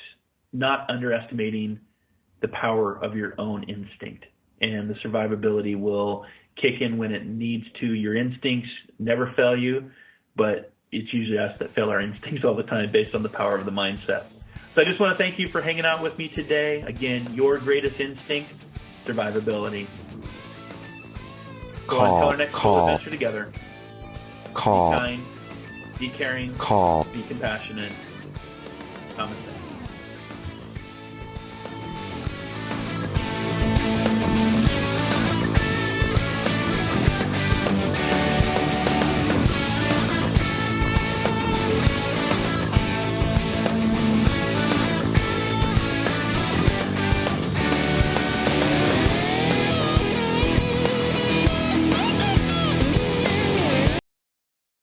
not underestimating the power of your own instinct. And the survivability will kick in when it needs to. Your instincts never fail you, but it's usually us that fail our instincts all the time based on the power of the mindset. So I just want to thank you for hanging out with me today. Again, your greatest instinct, survivability. Go on, tell our next soul adventure together. Be kind, be caring, be compassionate. Namaste.